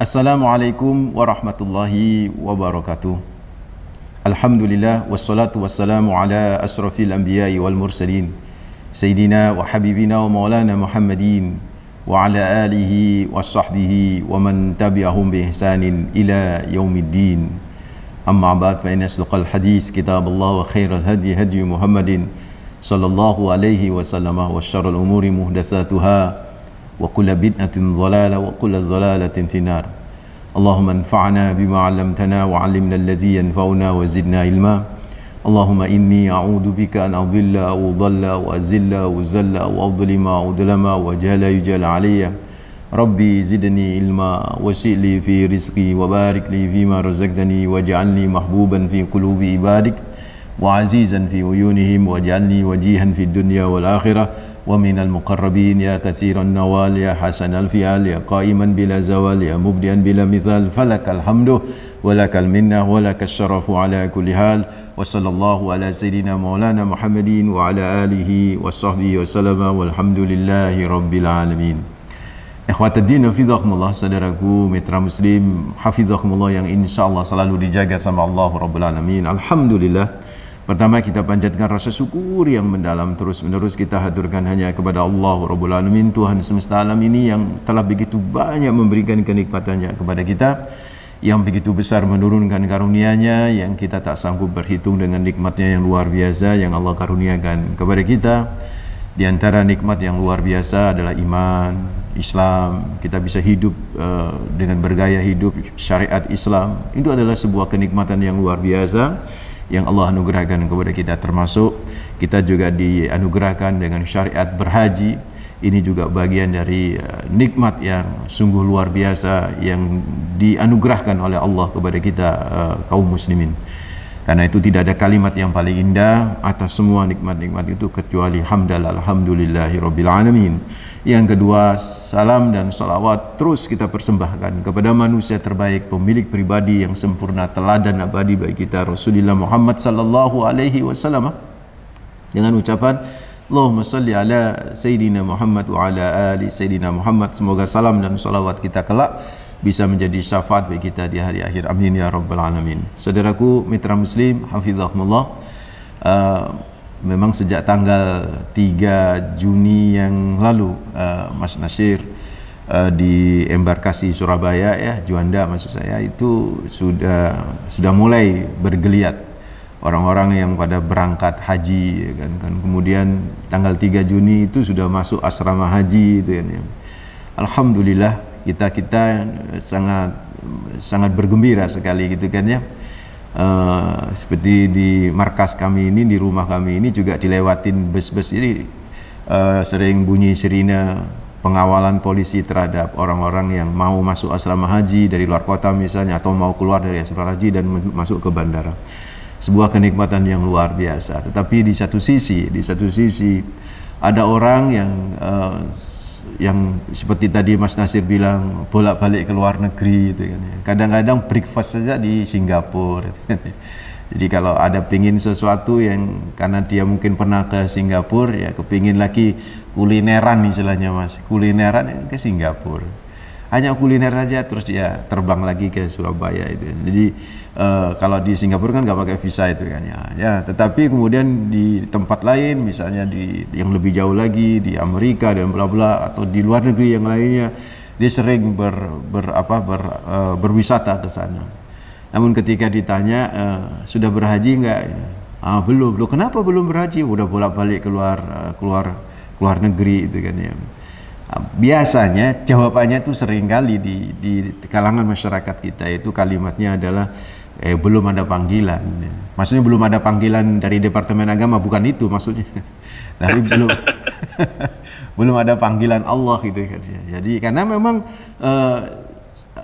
Assalamualaikum warahmatullahi wabarakatuh. Alhamdulillah wassalatu wassalamu ala asrafil anbiya'i wal mursalin Sayyidina wa habibina wa maulana Muhammadin wa ala alihi wa sahbihi wa man tabi'ahum bi ihsanin ila yaumiddin. Amma ba'd, fa inna asdaqal hadis kitabullah wa khairal hadi hadi Muhammadin sallallahu alaihi wasallam wa syarrul umuri muhdatsatuha wa kullu bid'atin dhalalah wa kullu dhalalatin finnar. Allahumma anfa'na bima 'allamtana wa 'allimna alladhi yanfa'una wa zidna ilma. Allahumma inni a'udzu bika an adilla aw dhalla wa azilla wa zalla wa adlima wa udlama wa jala yujala 'alayya. Rabbi zidni ilma wa si'li fi rizqi wa barik li fima razaqtani waj'alni mahbuban fi qulubi ibadik wa azizan fi uyunihim waj'alni wajihan fi dunya wal akhirah wa minal muqarrabin ya katsiran nawal ya hasanal fi'al ya qa'iman bila zawal ya mubdian bila mithal falakal hamdu walakal minnah walakal syarafu ala kulli hal wa sallallahu ala sayyidina maulana Muhammadin wa ala alihi wa sahbihi wa sallama walhamdulillahi rabbil alamin. Ikhwatuddin hafizakumullah, saudaraku mitra muslim hafizakumullah yang insyaallah selalu dijaga sama Allah rabbul alamin. Alhamdulillah, pertama kita panjatkan rasa syukur yang mendalam, terus-menerus kita haturkan hanya kepada Allah Rabbul Alamin, Tuhan semesta alam ini yang telah begitu banyak memberikan kenikmatannya kepada kita, yang begitu besar menurunkan karunia-Nya yang kita tak sanggup berhitung dengan nikmatnya yang luar biasa yang Allah karuniakan kepada kita. Di antara nikmat yang luar biasa adalah iman, Islam. Kita bisa hidup dengan bergaya hidup syariat Islam. Itu adalah sebuah kenikmatan yang luar biasa yang Allah anugerahkan kepada kita, termasuk kita juga dianugerahkan dengan syariat berhaji. Ini juga bagian dari nikmat yang sungguh luar biasa yang dianugerahkan oleh Allah kepada kita kaum muslimin. Karena itu tidak ada kalimat yang paling indah atas semua nikmat-nikmat itu kecuali hamdalillah alhamdulillahi rabbil alamin. Yang kedua, salam dan salawat terus kita persembahkan kepada manusia terbaik, pemilik pribadi yang sempurna, teladan abadi bagi kita, Rasulullah Muhammad sallallahu alaihi wasallam, dengan ucapan Allahumma salli ala Sayyidina Muhammad wa ala ali Sayyidina Muhammad. Semoga salam dan salawat kita kelak bisa menjadi syafaat bagi kita di hari akhir. Amin ya rabbal alamin. Saudaraku mitra muslim hafizakumullah, memang sejak tanggal 3 Juni yang lalu Mas Nasir di embarkasi Surabaya, ya Juanda maksud saya, itu sudah mulai bergeliat orang-orang yang pada berangkat haji, ya kan. Kemudian tanggal 3 Juni itu sudah masuk asrama haji, itu kan, ya. Alhamdulillah, kita sangat bergembira sekali, gitu kan, ya. Seperti di markas kami ini, di rumah kami ini juga dilewatin bus-bus ini, sering bunyi sirine pengawalan polisi terhadap orang-orang yang mau masuk asrama haji dari luar kota misalnya, atau mau keluar dari asrama haji dan masuk ke bandara. Sebuah kenikmatan yang luar biasa. Tetapi di satu sisi ada orang yang seperti tadi Mas Nasir bilang, bolak-balik ke luar negeri, gitu kan. Kadang-kadang breakfast saja di Singapura. Jadi kalau ada pingin sesuatu yang, karena dia mungkin pernah ke Singapura, ya kepingin lagi kulineran istilahnya Mas, kulineran ke Singapura. Hanya kuliner aja, terus dia terbang lagi ke Surabaya itu. Jadi kalau di Singapura kan nggak pakai visa itu kan, ya. Tetapi kemudian di tempat lain, misalnya di yang lebih jauh lagi di Amerika dan bla bla, atau di luar negeri yang lainnya, dia sering berwisata ke sana. Namun ketika ditanya sudah berhaji nggak? Belum. Loh, kenapa belum berhaji? Udah bolak-balik keluar negeri itu kan, ya. Biasanya jawabannya itu sering kali di kalangan masyarakat kita itu kalimatnya adalah belum ada panggilan. Maksudnya belum ada panggilan dari Departemen Agama, bukan itu maksudnya. Tapi belum ada panggilan Allah gitu kan. Jadi karena memang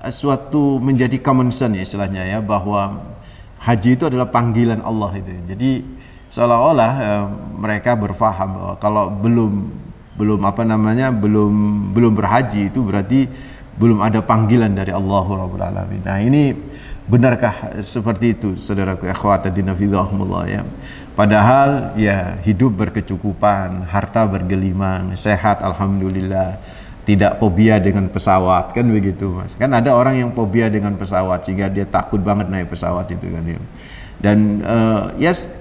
suatu menjadi common sense ya istilahnya, ya, bahwa haji itu adalah panggilan Allah itu. Jadi seolah-olah mereka berfaham bahwa kalau belum berhaji itu berarti belum ada panggilan dari Allah Rabbul Alamin. Nah, ini benarkah seperti itu, saudaraku akhwatuddin fillah, ya? Padahal ya hidup berkecukupan, harta bergelimang, sehat alhamdulillah, tidak fobia dengan pesawat, kan begitu Mas. Kan ada orang yang fobia dengan pesawat sehingga dia takut banget naik pesawat itu kan ya. Dan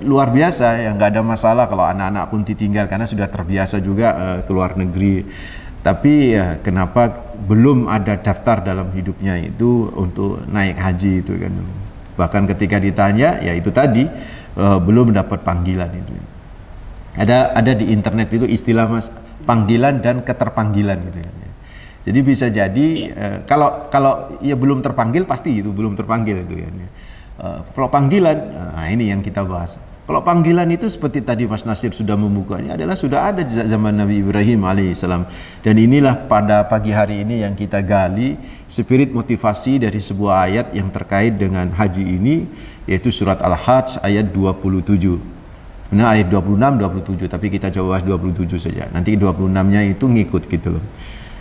luar biasa ya, nggak ada masalah kalau anak-anak pun ditinggal karena sudah terbiasa juga ke luar negeri. Tapi ya kenapa belum ada daftar dalam hidupnya itu untuk naik haji itu kan. Bahkan ketika ditanya ya itu tadi belum dapat panggilan itu. Ada di internet itu istilah Mas, panggilan dan keterpanggilan gitu kan. Jadi bisa jadi kalau ya belum terpanggil pasti itu belum terpanggil itu kan. Kalau panggilan, nah ini yang kita bahas. Kalau panggilan itu seperti tadi Mas Nasir sudah membukanya adalah sudah ada di zaman Nabi Ibrahim alaihissalam. Dan inilah pada pagi hari ini yang kita gali spirit motivasi dari sebuah ayat yang terkait dengan haji ini, yaitu surat Al-Hajj ayat 27. Nah ayat 26, 27, tapi kita coba bahas 27 saja. Nanti 26-nya itu ngikut gitu loh.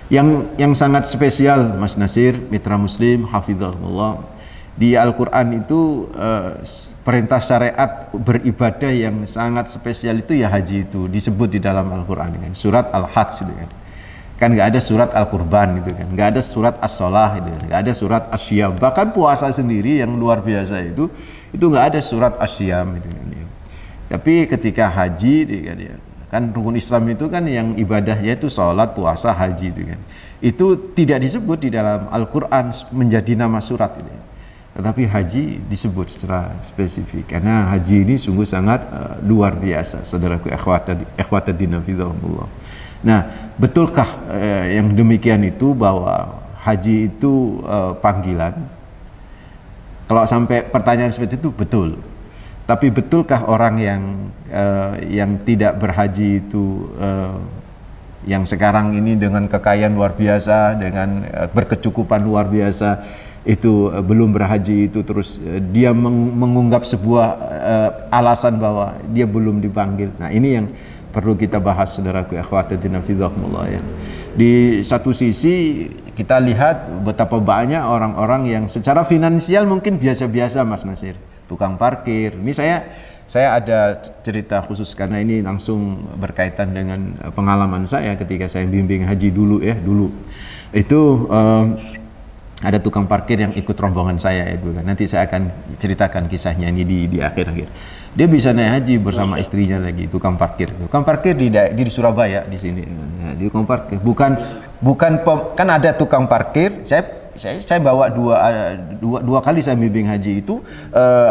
Yang sangat spesial Mas Nasir, mitra muslim, hafizahullah, di Al-Quran itu perintah syariat beribadah yang sangat spesial itu ya haji itu disebut di dalam Al-Quran kan. Surat Al-Hajj gitu kan nggak ada surat Al-Qurban gitu kan, nggak ada surat As-Salah gitu kan, nggak ada surat As-Syam, bahkan puasa sendiri yang luar biasa itu nggak ada surat As-Syam gitu kan. Tapi ketika haji kan rukun Islam itu kan yang ibadahnya itu sholat, puasa, haji itu kan, itu tidak disebut di dalam Al-Quran menjadi nama surat gitu. Tetapi haji disebut secara spesifik karena haji ini sungguh sangat luar biasa, saudaraku ikhwatadina fidhahumullah. Nah, betulkah yang demikian itu bahwa haji itu panggilan? Kalau sampai pertanyaan seperti itu betul. Tapi betulkah orang yang tidak berhaji itu yang sekarang ini dengan kekayaan luar biasa, dengan berkecukupan luar biasa itu belum berhaji itu terus dia mengunggap sebuah alasan bahwa dia belum dipanggil. Nah ini yang perlu kita bahas saudaraku ikhwatatina fidhahumullah ya. Di satu sisi kita lihat betapa banyak orang-orang yang secara finansial mungkin biasa-biasa Mas Nasir, tukang parkir. Ini saya ada cerita khusus karena ini langsung berkaitan dengan pengalaman saya ketika saya bimbing haji dulu itu ada tukang parkir yang ikut rombongan saya itu kan. Nanti saya akan ceritakan kisahnya ini di akhir-akhir. Dia bisa naik haji bersama istrinya lagi, tukang parkir. Tukang parkir di Surabaya di sini. Nah, di tukang parkir kan ada tukang parkir. Saya bawa dua kali saya bimbing haji itu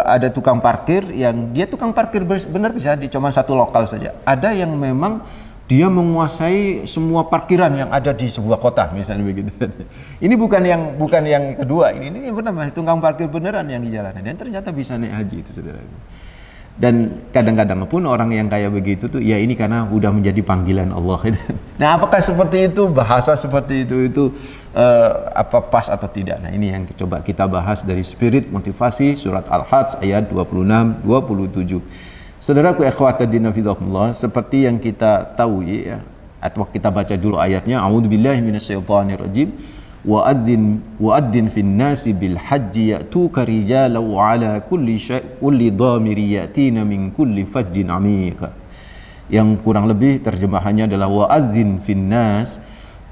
ada tukang parkir yang dia tukang parkir benar bisa cuma satu lokal saja. Ada yang memang dia menguasai semua parkiran yang ada di sebuah kota misalnya begitu. Ini bukan yang kedua, ini yang pertama tukang parkir beneran yang di jalanan dan ternyata bisa naik haji itu saudara. Dan kadang-kadang pun orang yang kayak begitu tuh ya ini karena udah menjadi panggilan Allah. Nah apakah seperti itu, bahasa seperti itu apa pas atau tidak? Nah ini yang coba kita bahas dari spirit motivasi surat Al-Hajj ayat 26 27. Saudaraku ikhwatadina fidhahumullah, seperti yang kita tahu ya, atau kita baca dulu ayatnya, a'udzubillahi minasyaitonirrajim, wa'adzin fin nasi bil hajji ya'tuka rijalan wa 'ala kulli dhamiri ya'tina min kulli fajjin 'amiq. Yang kurang lebih terjemahannya adalah wa'adzin fin nas,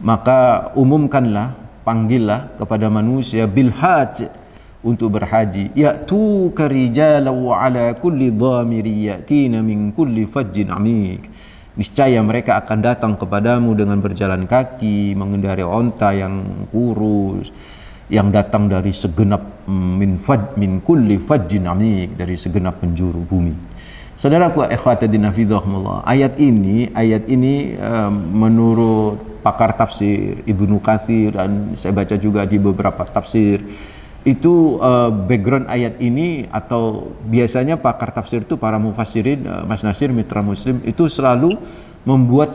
maka umumkanlah, panggillah kepada manusia bil hajj, untuk berhaji, ya'tuka rijalan wa 'ala kulli dhamiri ya'tina min kulli fajjin 'amiq. Niscaya mereka akan datang kepadamu dengan berjalan kaki, mengendarai onta yang kurus, yang datang dari segenap min kulli fajjin 'amiq, dari segenap penjuru bumi. Saudaraku ikhwatadina fidhahumullah, ayat ini menurut pakar tafsir Ibnu Katsir dan saya baca juga di beberapa tafsir itu background ayat ini, atau biasanya pakar tafsir itu para mufassirin, Mas Nasir mitra muslim itu selalu membuat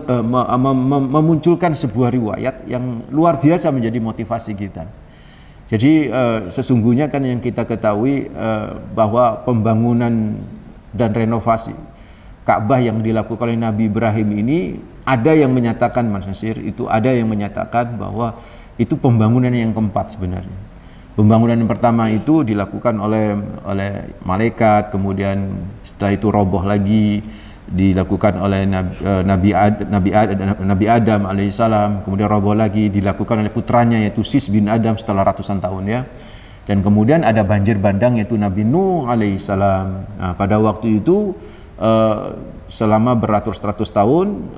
memunculkan sebuah riwayat yang luar biasa menjadi motivasi kita. Jadi sesungguhnya kan yang kita ketahui bahwa pembangunan dan renovasi Ka'bah yang dilakukan oleh Nabi Ibrahim ini, ada yang menyatakan Mas Nasir, itu ada yang menyatakan bahwa itu pembangunan yang keempat sebenarnya. Pembangunan yang pertama itu dilakukan oleh malaikat, kemudian setelah itu roboh lagi, dilakukan oleh Nabi Adam alaihissalam, kemudian roboh lagi dilakukan oleh putranya yaitu Sis bin Adam setelah ratusan tahun ya. Dan kemudian ada banjir bandang yaitu Nabi Nuh alaihissalam. Nah, pada waktu itu selama beratus-ratus tahun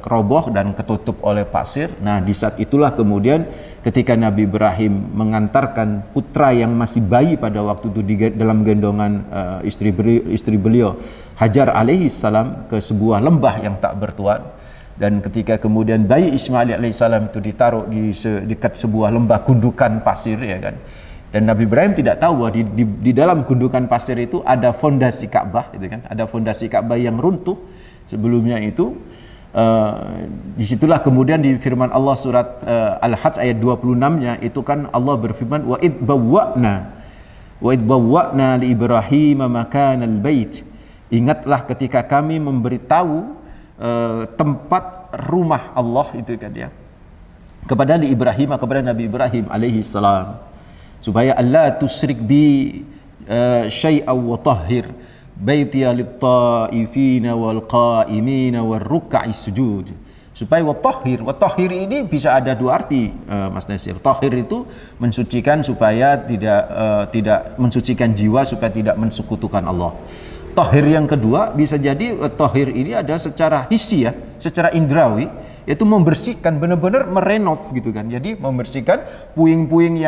roboh dan ketutup oleh pasir. Nah, di saat itulah kemudian ketika Nabi Ibrahim mengantarkan putra yang masih bayi pada waktu itu dalam gendongan istri beliau Hajar alaihissalam ke sebuah lembah yang tak bertuan. Dan ketika kemudian bayi Ismail alaihissalam itu ditaruh di dekat sebuah lembah gundukan pasir ya kan. Dan Nabi Ibrahim tidak tahu bahwa di dalam gundukan pasir itu ada fondasi Ka'bah, gitu kan? Ada fondasi Ka'bah yang runtuh sebelumnya itu. Disitulah kemudian di firman Allah surat Al-Hajj ayat 26-nya itu kan Allah berfirman wa id bawwa'na li Ibrahim makanal bait. Ingatlah ketika kami memberitahu tempat rumah Allah itu kan ya kepada Nabi Ibrahim alaihi salam, supaya Allah tusyrik bi syai'aw wa tahhir baitiya lit-ta'ifina wal qa'imina war ruk'i sujud. Supaya wa tahhir ini bisa ada dua arti Mas Nasir. Tahhir itu mensucikan supaya tidak mensucikan jiwa supaya tidak mensekutukan Allah. Tahhir yang kedua bisa jadi tahhir ini ada secara hissi ya, secara indrawi, yaitu membersihkan, benar-benar merenov gitu kan. Jadi membersihkan puing-puing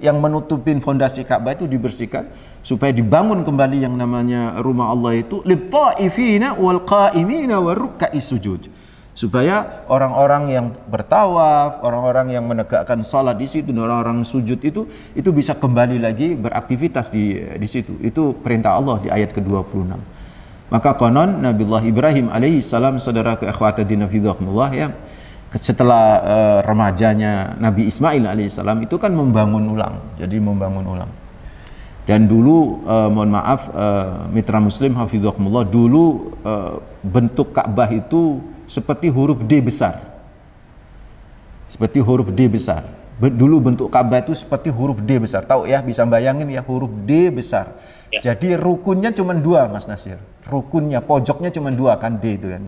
yang menutupin fondasi Ka'bah itu dibersihkan supaya dibangun kembali yang namanya rumah Allah itu lit-ta'ifina wal qa'imina war ruk'i sujud. Supaya orang-orang yang bertawaf, orang-orang yang menegakkan salat di situ, orang-orang sujud itu bisa kembali lagi beraktivitas di situ. Itu perintah Allah di ayat ke-26. Maka konon Nabiullah Ibrahim alaihi salam, saudara keakhwatadina fidhakumullah ya, setelah remajanya Nabi Ismail alaihi salam itu kan membangun ulang. Jadi membangun ulang. Dan dulu mohon maaf mitra muslim hafidhakumullah, dulu bentuk Ka'bah itu seperti huruf D besar. Seperti huruf D besar. Dulu bentuk Ka'bah itu seperti huruf D besar. Tahu ya, bisa bayangin ya, huruf D besar. Ya. Jadi rukunnya cuma dua Mas Nasir. Rukunnya, pojoknya cuma dua kan, D itu kan.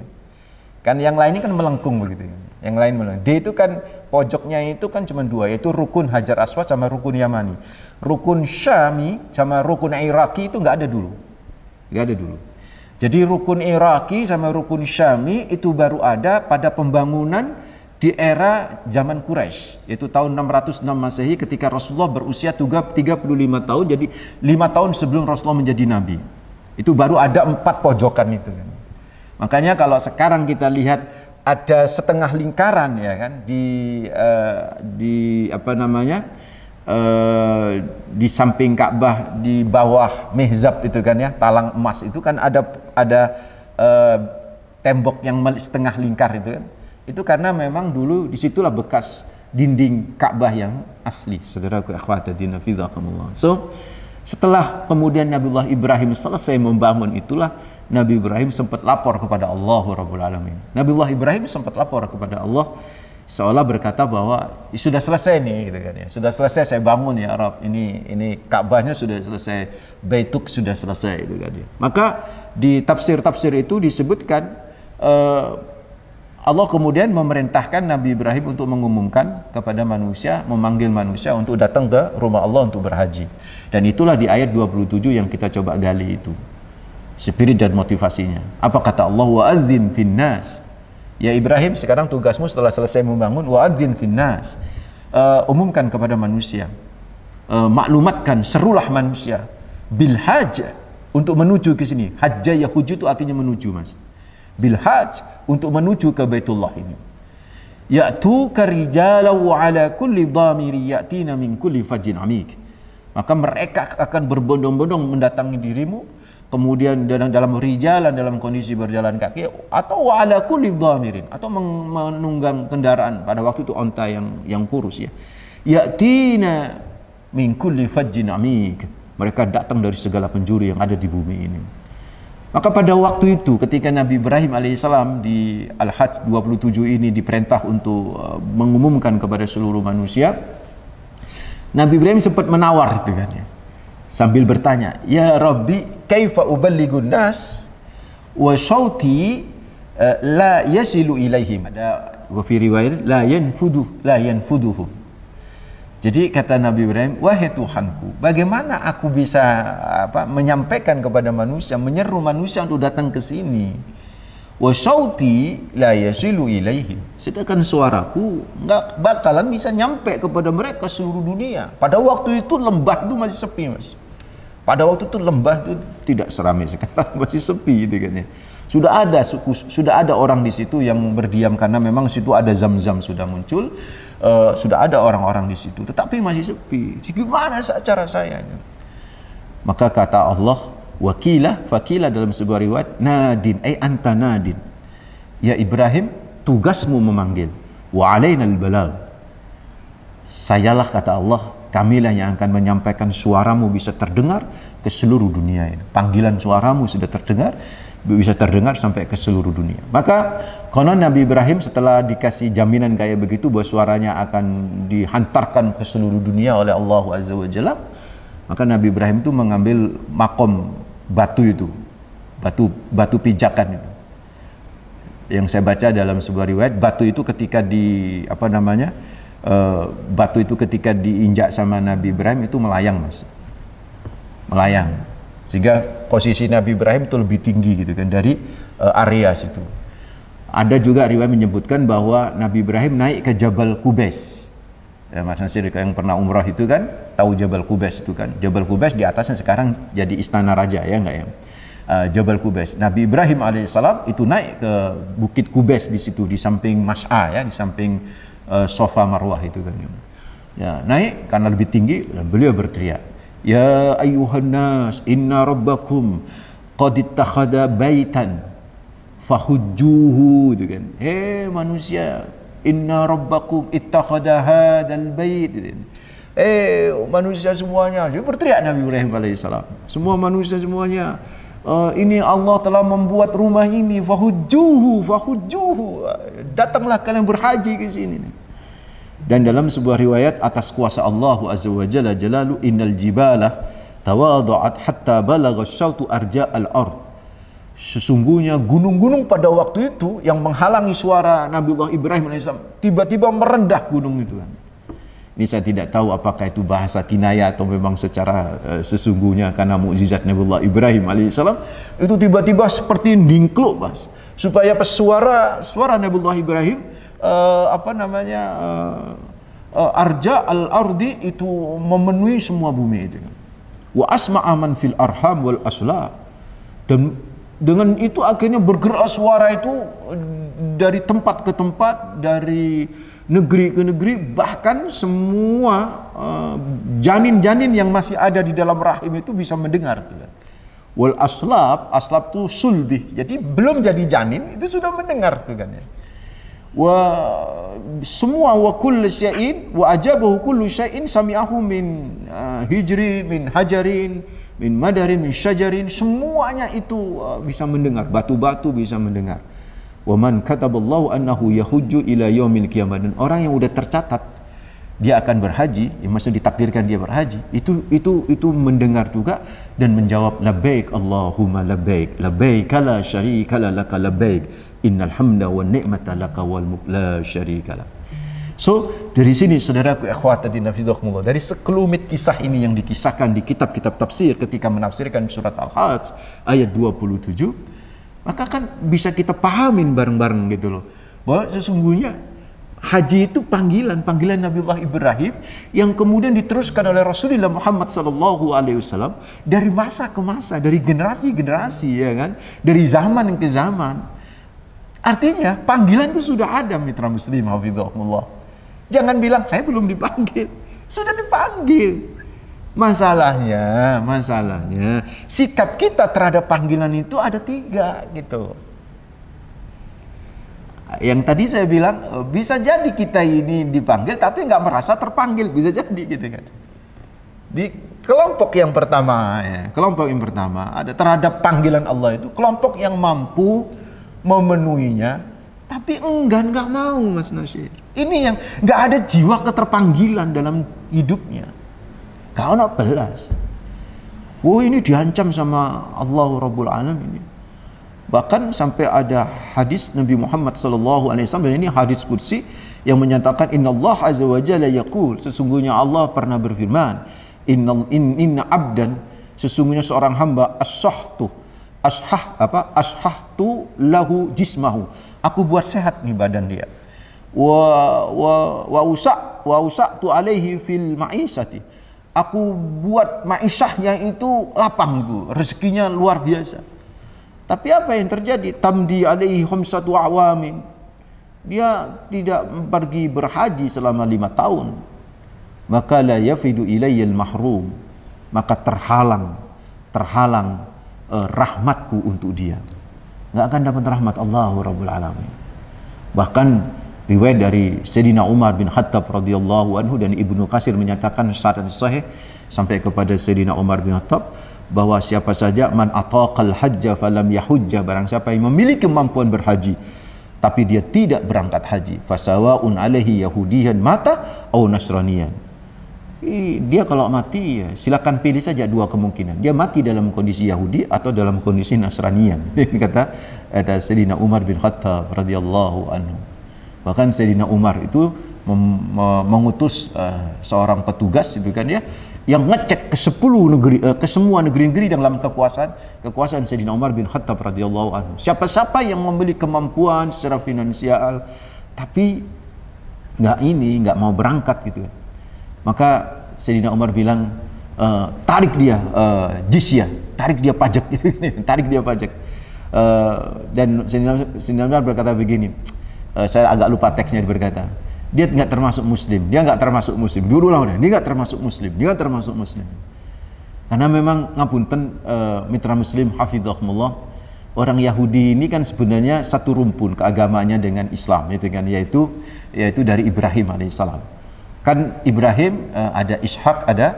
Kan yang lain ini kan melengkung begitu. Yang lain melengkung. D itu kan pojoknya itu kan cuma dua, yaitu rukun Hajar Aswad sama rukun Yamani. Rukun Syami sama rukun Iraki itu nggak ada dulu. Nggak ada dulu. Jadi rukun Iraki sama rukun Syami itu baru ada pada pembangunan di era zaman Quraisy, yaitu tahun 606 Masehi ketika Rasulullah berusia 35 tahun, jadi 5 tahun sebelum Rasulullah menjadi Nabi. Itu baru ada 4 pojokan itu kan. Makanya kalau sekarang kita lihat ada setengah lingkaran ya kan di apa namanya? Di samping Ka'bah di bawah mihzab itu kan ya, talang emas itu kan ada tembok yang setengah lingkar itu kan. Itu karena memang dulu disitulah bekas dinding Ka'bah yang asli. Saudaraku akhwatadina fidhakumullah. So setelah kemudian Nabiullah Ibrahim selesai membangun itulah Nabi Ibrahim sempat lapor kepada Allah Rabbul Alamin. Nabiullah Ibrahim sempat lapor kepada Allah seolah berkata bahwa sudah selesai nih gitu kan ya. Sudah selesai saya bangun ya Rabb. Ini Ka'bahnya sudah selesai, Baituk sudah selesai gitu kan ya. Maka di tafsir-tafsir itu disebutkan Allah kemudian memerintahkan Nabi Ibrahim untuk mengumumkan kepada manusia, memanggil manusia untuk datang ke rumah Allah untuk berhaji. Dan itulah di ayat 27 yang kita coba gali itu. Spirit dan motivasinya. Apa kata Allah? Wa'adzim finnas. Ya Ibrahim, sekarang tugasmu setelah selesai membangun, wa'adzin finnas, umumkan kepada manusia, maklumatkan, serulah manusia bil hajj, untuk menuju ke sini. Hajja yahuju itu artinya menuju Mas. Bil hajj, untuk menuju ke Baitullah ini. Ya'tuka rijalan wa ala kulli dhamiri ya'tina min kulli fajjin amik. Maka mereka akan berbondong-bondong mendatangi dirimu, kemudian dalam rijalan, dalam kondisi berjalan kaki, atau ala kulli dhamirin, atau menunggang kendaraan, pada waktu itu onta yang kurus ya. Ya'tina min kulli fajjin amik. Mereka datang dari segala penjuru yang ada di bumi ini. Maka pada waktu itu ketika Nabi Ibrahim alaihissalam di Al-Hajj 27 ini diperintah untuk mengumumkan kepada seluruh manusia, Nabi Ibrahim sempat menawar itu kan ya. Sambil bertanya, ya Rabbi, kaifa uballigun nas wa sauti la yasilu ilaihim. Ada wa fi riwayat la yanfuduhum. Jadi kata Nabi Ibrahim, wahai Tuhanku, bagaimana aku bisa menyampaikan kepada manusia, menyeru manusia untuk datang ke sini? Wa sauti la yasilu ilaihim. Sedangkan suaraku enggak bakalan bisa nyampe kepada mereka seluruh dunia. Pada waktu itu lembah itu masih sepi, Mas. Pada waktu itu lembah itu tidak seramai sekarang, masih sepi gitu kan ya. Sudah ada orang di situ yang berdiam karena memang situ ada Zam-Zam sudah muncul, sudah ada orang-orang di situ, tetapi masih sepi. Gimana cara saya? Maka kata Allah, fakila dalam sebuah riwayat, nadin, anta nadin. Ya Ibrahim, tugasmu memanggil. Wa alainal balagh. Sayalah kata Allah, kamilah yang akan menyampaikan suaramu bisa terdengar ke seluruh dunia ini. Panggilan suaramu sudah terdengar, bisa terdengar sampai ke seluruh dunia. Maka konon Nabi Ibrahim setelah dikasih jaminan kayak begitu bahwa suaranya akan dihantarkan ke seluruh dunia oleh Allah Azza wa Jalla, maka Nabi Ibrahim itu mengambil makom batu itu, batu pijakan itu. Yang saya baca dalam sebuah riwayat, batu itu ketika batu itu ketika diinjak sama Nabi Ibrahim itu melayang, Mas. Melayang. Sehingga posisi Nabi Ibrahim itu lebih tinggi gitu kan dari area situ. Ada juga riwayat menyebutkan bahwa Nabi Ibrahim naik ke Jabal Qubais. Ya, Mas Nasir yang pernah umrah itu kan tahu Jabal Qubais itu kan. Jabal Qubais di atasnya sekarang jadi istana raja ya enggak ya. Jabal Qubais. Nabi Ibrahim alaihissalam itu naik ke Bukit Qubais di situ di samping Mas'a ya, di samping Safa Marwah itu kan. Ya, naik karena lebih tinggi dan beliau berteriak, ya ayuhan nas, inna rabbakum qad ittakhadha baitan fahujjuhu gitu kan. Manusia, inna rabbakum ittakhadha hadzal bait. Manusia semuanya. Dia berteriak Nabi Ibrahim alaihissalam. Semua manusia semuanya, ini Allah telah membuat rumah ini, fahujjuhu. Datanglah kalian berhaji ke sini. Dan dalam sebuah riwayat atas kuasa Allah Azza wa Jalla Jalalu, innal jibala tawada'at hatta balagha syautu arja al-ard. Sesungguhnya gunung-gunung pada waktu itu yang menghalangi suara Nabiullah Ibrahim alaihissalam tiba-tiba merendah gunung itu kan. Ini saya tidak tahu apakah itu bahasa kinaya atau memang secara sesungguhnya karena mukjizat Nabiullah Ibrahim alaihissalam itu tiba-tiba seperti dingkluk, Mas. Supaya suara Nabiullah Ibrahim arja al-ardi itu memenuhi semua bumi itu. Wa asma'a man fil arham wal asla. Dan dengan itu akhirnya bergerak suara itu dari tempat ke tempat, dari negeri ke negeri, bahkan semua janin-janin yang masih ada di dalam rahim itu bisa mendengar. Wal aslab itu sulbih. Jadi belum jadi janin itu sudah mendengar tuh kan ya. Semua wa kullu syai'in wa ajabahu kullu syai'in sami'ahu min hijri min hajarin min madarin min syajarin, semuanya itu bisa mendengar, batu-batu bisa mendengar. Wa man kataballahu annahu yahujju ila yaumil qiyamah, dan orang yang udah tercatat dia akan berhaji, yang maksudnya ditakdirkan dia berhaji, itu mendengar juga dan menjawab labbaik Allahumma labbaik labbaik la syarika laka labbaik innal hamda wan ni'mata laka wal mulk la syarika lak. So, dari sini saudaraku ikhwati nafidakumullah, dari sekelumit kisah ini yang dikisahkan di kitab-kitab tafsir ketika menafsirkan surat Al-Hajj ayat 27, maka kan bisa kita pahamin bareng-bareng gitu loh, bahwa sesungguhnya haji itu panggilan Nabiullah Ibrahim yang kemudian diteruskan oleh Rasulullah Muhammad SAW dari masa ke masa, dari generasi ke generasi, ya kan, dari zaman ke zaman. Artinya panggilan itu sudah ada, mitra muslim hafizahumullah. Jangan bilang saya belum dipanggil, sudah dipanggil. Masalahnya sikap kita terhadap panggilan itu ada 3 gitu. Yang tadi saya bilang bisa jadi kita ini dipanggil tapi nggak merasa terpanggil, bisa jadi gitu kan. Di kelompok yang pertama ada terhadap panggilan Allah itu kelompok yang mampu memenuhinya tapi enggan, nggak mau, Mas Nasir. Ini yang nggak ada jiwa keterpanggilan dalam hidupnya. Kau belas. Oh, ini diancam sama Allah Rabbul Alamin. Bahkan sampai ada hadis Nabi Muhammad sallallahu alaihi wasallam, dan ini hadis qudsi yang menyatakan Allah azza wa jalla yaqul, sesungguhnya Allah pernah berfirman, inna abdan, sesungguhnya seorang hamba ashahtu lahu jismahu, aku buat sehat nih badan dia, wa usa'tu alaihi fil ma'isati, aku buat ma'isyahnya itu lapang bu, rezekinya luar biasa. Tapi apa yang terjadi? Tamdi alaihi khamsatu awamin, dia tidak pergi berhaji selama 5 tahun. Maka la yafidu ilayyal mahrum, maka terhalang rahmatku untuk dia, nggak akan dapat rahmat Allah Rabbul Alamin. Bahkan riwayat dari Sayyidina Umar bin Khattab radhiyallahu anhu dan Ibnu Katsir menyatakan secara sahih sampai kepada Sayyidina Umar bin Khattab bahwa siapa saja man ataqal hajja falam yahujja, barang siapa yang memiliki kemampuan berhaji tapi dia tidak berangkat haji, fasawaun alaihi yahudiyan mata au nasraniyan, dia kalau mati ya silakan pilih saja 2 kemungkinan, dia mati dalam kondisi Yahudi atau dalam kondisi Nasranian. kata Sayyidina Umar bin Khattab radhiyallahu anhu. Bahkan Sayyidina Umar itu mengutus seorang petugas itu kan ya, yang ngecek ke 10 negeri, ke semua negeri-negeri dalam kekuasaan Sayyidina Umar bin Khattab radhiyallahu anhu. Siapa-siapa yang memiliki kemampuan secara finansial tapi nggak mau berangkat gitu. Maka Sayyidina Umar bilang, tarik dia jizyah, tarik dia pajak gitu. Tarik dia pajak. Dan Sayyidina Umar berkata begini, saya agak lupa teksnya, berkata, dia nggak termasuk muslim, dia nggak termasuk muslim. Dulu lah udah, dia nggak termasuk muslim, dia nggak termasuk muslim. Karena memang ngapunten mitra muslim hafizahumullah, orang Yahudi ini kan sebenarnya satu rumpun keagamaannya dengan Islam, itu kan, yaitu dari Ibrahim alaihissalam. Kan Ibrahim ada Ishak, ada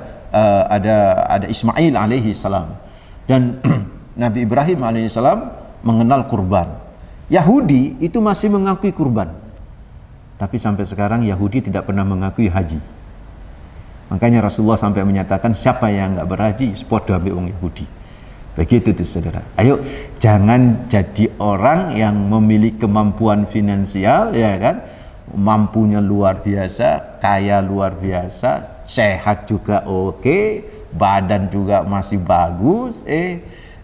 Ismail alaihissalam, dan Nabi Ibrahim alaihissalam mengenal kurban. Yahudi itu masih mengakui kurban, tapi sampai sekarang Yahudi tidak pernah mengakui haji. Makanya Rasulullah sampai menyatakan siapa yang nggak berhaji podo ambek wong Yahudi. Begitu tuh saudara. Ayo jangan jadi orang yang memiliki kemampuan finansial, ya kan, mampunya luar biasa, kaya luar biasa, sehat juga oke, badan juga masih bagus,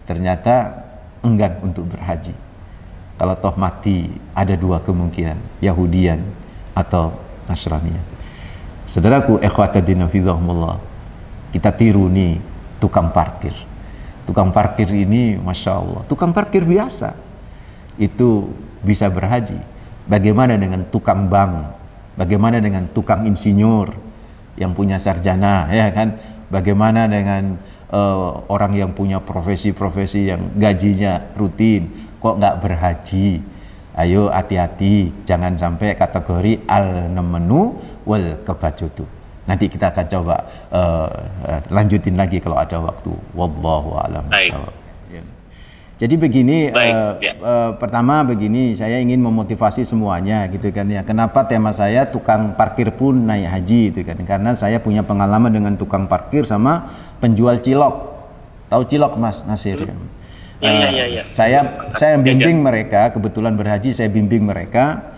ternyata enggan untuk berhaji. Kalau toh mati ada 2 kemungkinan, Yahudian atau Nasranian. Saudaraku ikhwatadin hafizahumullah, kita tiru nih tukang parkir. Tukang parkir ini Masya Allah, tukang parkir biasa itu bisa berhaji. Bagaimana dengan tukang bank? Bagaimana dengan tukang insinyur yang punya sarjana, ya kan? Bagaimana dengan orang yang punya profesi-profesi yang gajinya rutin, kok nggak berhaji? Ayo hati-hati, jangan sampai kategori al-namenu wal kebajutu. Nanti kita akan coba lanjutin lagi kalau ada waktu. Wallahu a'lam. Jadi begini, pertama begini, saya ingin memotivasi semuanya gitu kan ya. Kenapa tema saya tukang parkir pun naik haji itu kan? Karena saya punya pengalaman dengan tukang parkir sama penjual cilok. Tahu cilok Mas Nasir? Ya. Saya bimbing mereka, kebetulan berhaji saya bimbing mereka.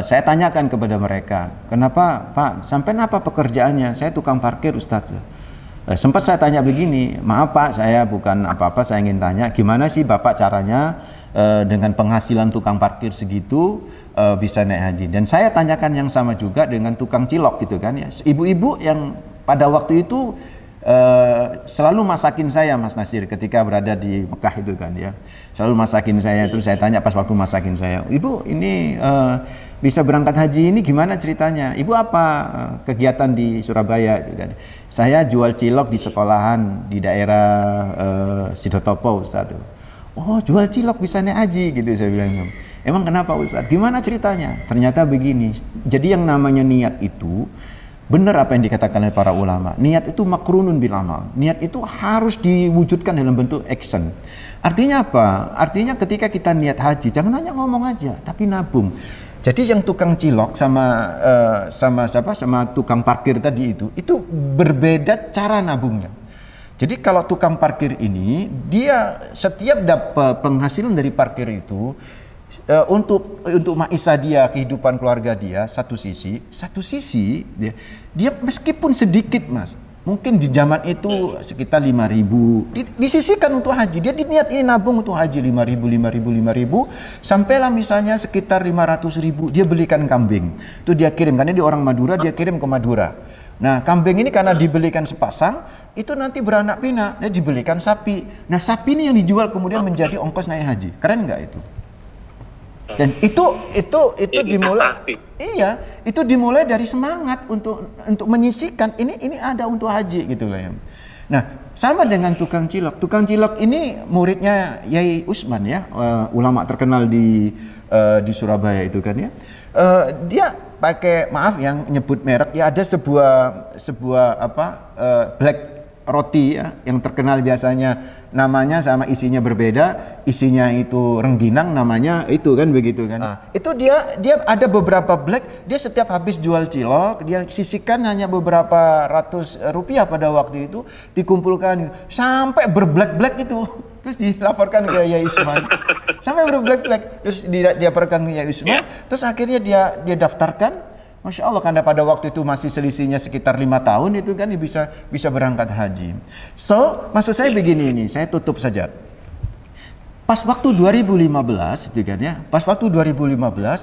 Saya tanyakan kepada mereka, kenapa Pak, sampai apa pekerjaannya? Saya tukang parkir Ustadz. Sempat saya tanya begini, maaf Pak, saya bukan apa-apa, saya ingin tanya gimana sih Bapak caranya dengan penghasilan tukang parkir segitu bisa naik haji. Dan saya tanyakan yang sama juga dengan tukang cilok gitu kan ya, ibu-ibu yang pada waktu itu selalu masakin saya Mas Nasir ketika berada di Mekah itu kan ya, selalu masakin saya. Terus saya tanya pas waktu masakin saya, Ibu ini bisa berangkat haji ini gimana ceritanya? Ibu apa kegiatan di Surabaya itu kan? Saya jual cilok di sekolahan di daerah Sidotopo Ustaz. Oh jual cilok bisa naik haji gitu, saya bilang. Emang kenapa Ustaz? Gimana ceritanya? Ternyata begini, jadi yang namanya niat itu benar apa yang dikatakan oleh para ulama. Niat itu makrunun bil amal. Niat itu harus diwujudkan dalam bentuk action. Artinya apa? Artinya ketika kita niat haji, jangan hanya ngomong aja, tapi nabung. Jadi yang tukang cilok sama tukang parkir tadi itu berbeda cara nabungnya. Jadi kalau tukang parkir ini, dia setiap dapat penghasilan dari parkir itu untuk maisha dia, kehidupan keluarga dia, satu sisi dia meskipun sedikit Mas, mungkin di zaman itu sekitar 5.000 disisihkan untuk haji. Dia niat ini nabung untuk haji 5.000 sampailah misalnya sekitar 500.000 dia belikan kambing. Itu dia kirim, karena dia orang Madura, dia kirim ke Madura. Nah, kambing ini karena dibelikan sepasang, itu nanti beranak pinak, dia dibelikan sapi. Nah, sapi ini yang dijual kemudian menjadi ongkos naik haji. Keren nggak itu? Dan itu dimulai, iya, itu dimulai dari semangat untuk menyisihkan ini ada untuk haji gitu lah ya. Nah, sama dengan tukang cilok. Tukang cilok ini muridnya Yai Usman ya, ulama terkenal di Surabaya itu kan ya. Dia pakai, maaf yang nyebut merek ya, ada sebuah black roti ya, yang terkenal biasanya namanya sama isinya berbeda, isinya itu rengginang namanya itu kan begitu kan. Nah, itu dia ada beberapa black, dia setiap habis jual cilok dia sisihkan hanya beberapa ratus rupiah pada waktu itu, dikumpulkan sampai berblack-black itu. Terus dilaporkan ke Yai Usman. Sampai berblack-black, terus dilaporkan ke Yai Usman, terus akhirnya dia daftarkan. Masya Allah, karena pada waktu itu masih selisihnya sekitar 5 tahun itu kan bisa berangkat haji. So, maksud saya begini ini, saya tutup saja. Pas waktu 2015 itu kan ya, pas waktu 2015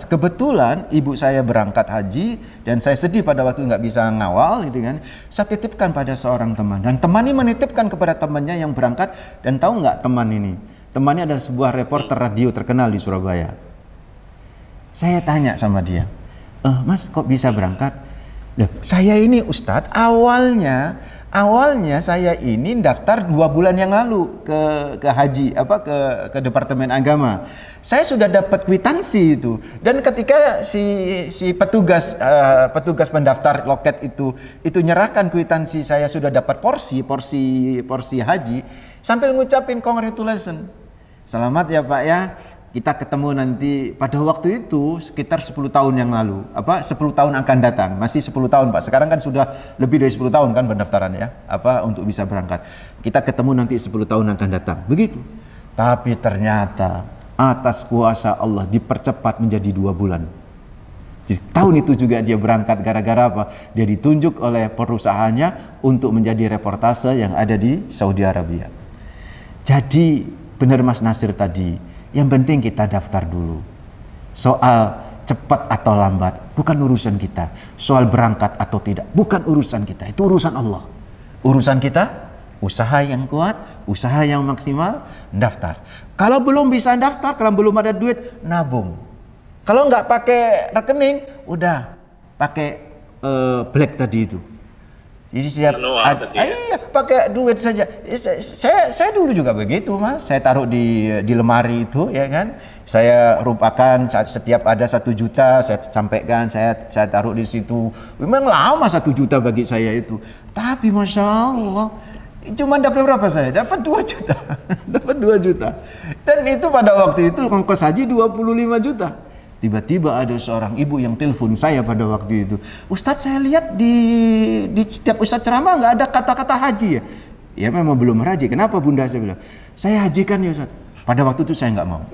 kebetulan ibu saya berangkat haji dan saya sedih pada waktu nggak bisa ngawal gitu kan. Saya titipkan pada seorang teman dan teman ini menitipkan kepada temannya yang berangkat, dan tahu nggak temannya adalah sebuah reporter radio terkenal di Surabaya. Saya tanya sama dia, Mas kok bisa berangkat? Loh, saya ini Ustadz awalnya saya ini daftar 2 bulan yang lalu ke haji ke Departemen Agama. Saya sudah dapat kwitansi itu, dan ketika si petugas pendaftar loket itu nyerahkan kwitansi saya sudah dapat porsi haji, sambil ngucapin congratulations, selamat ya Pak ya, kita ketemu nanti pada waktu itu sekitar 10 tahun yang lalu, 10 tahun akan datang, masih 10 tahun Pak, sekarang kan sudah lebih dari 10 tahun kan pendaftaran ya, untuk bisa berangkat, kita ketemu nanti 10 tahun akan datang, begitu. Tapi ternyata atas kuasa Allah dipercepat menjadi 2 bulan. Di tahun itu juga dia berangkat gara-gara apa? Dia ditunjuk oleh perusahaannya untuk menjadi reportase yang ada di Saudi Arabia. Jadi benar Mas Nasir tadi, yang penting kita daftar dulu. Soal cepat atau lambat bukan urusan kita. Soal berangkat atau tidak bukan urusan kita. Itu urusan Allah. Urusan kita, usaha yang kuat, usaha yang maksimal, daftar. Kalau belum bisa daftar, kalau belum ada duit, nabung. Kalau nggak pakai rekening, udah pakai black tadi itu. Jadi pakai duit saja. Saya dulu juga begitu Mas. Saya taruh di lemari itu ya kan. Saya rupakan setiap ada 1 juta saya sampaikan, saya taruh di situ. Memang lama 1 juta bagi saya itu. Tapi Masya Allah, cuma dapat berapa saya? Dapat 2 juta. Dapat 2 juta. Dan itu pada waktu itu ongkos haji 25 juta. Tiba-tiba ada seorang ibu yang telepon saya pada waktu itu. Ustadz, saya lihat di setiap ustadz ceramah nggak ada kata-kata haji ya. Ya memang belum haji. Kenapa Bunda? Saya bilang, saya hajikan ya Ustadz. Pada waktu itu saya nggak mau.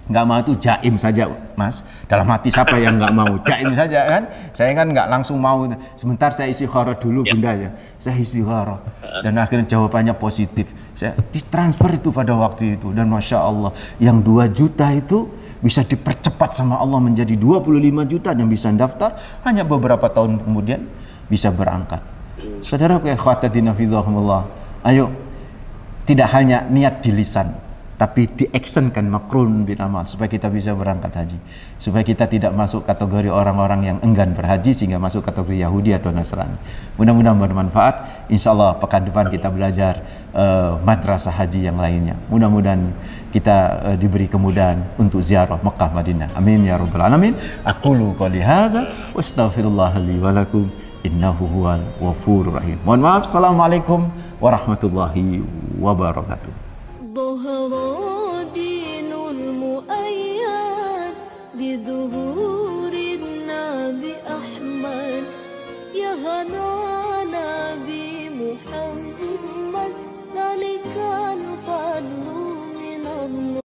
Nggak mau itu jaim saja Mas. Dalam hati siapa yang nggak mau? Jaim saja kan. Saya kan nggak langsung mau. Sebentar saya istikharah dulu Bunda ya. Saya istikharah. Dan akhirnya jawabannya positif. Saya ditransfer itu pada waktu itu. Dan Masya Allah, yang 2 juta itu bisa dipercepat sama Allah menjadi 25 juta dan bisa daftar hanya beberapa tahun kemudian bisa berangkat. Saudaraku ikhwatatina fillah, ayo tidak hanya niat di lisan tapi di-actionkan makrun bin amal supaya kita bisa berangkat haji, supaya kita tidak masuk kategori orang-orang yang enggan berhaji sehingga masuk kategori Yahudi atau Nasrani. Mudah-mudahan bermanfaat. Insyaallah pekan depan kita belajar madrasah haji yang lainnya. Mudah-mudahan kita diberi kemudahan untuk ziarah Mekah Madinah. Amin ya rabbal alamin. Aqulu qouli hadza wa astaghfirullah li wa lakum innahu huwal ghafurur rahim. Mohon maaf. Assalamualaikum warahmatullahi wabarakatuh. ظهر دين المؤيد بظهور النبي أحمد يا هنا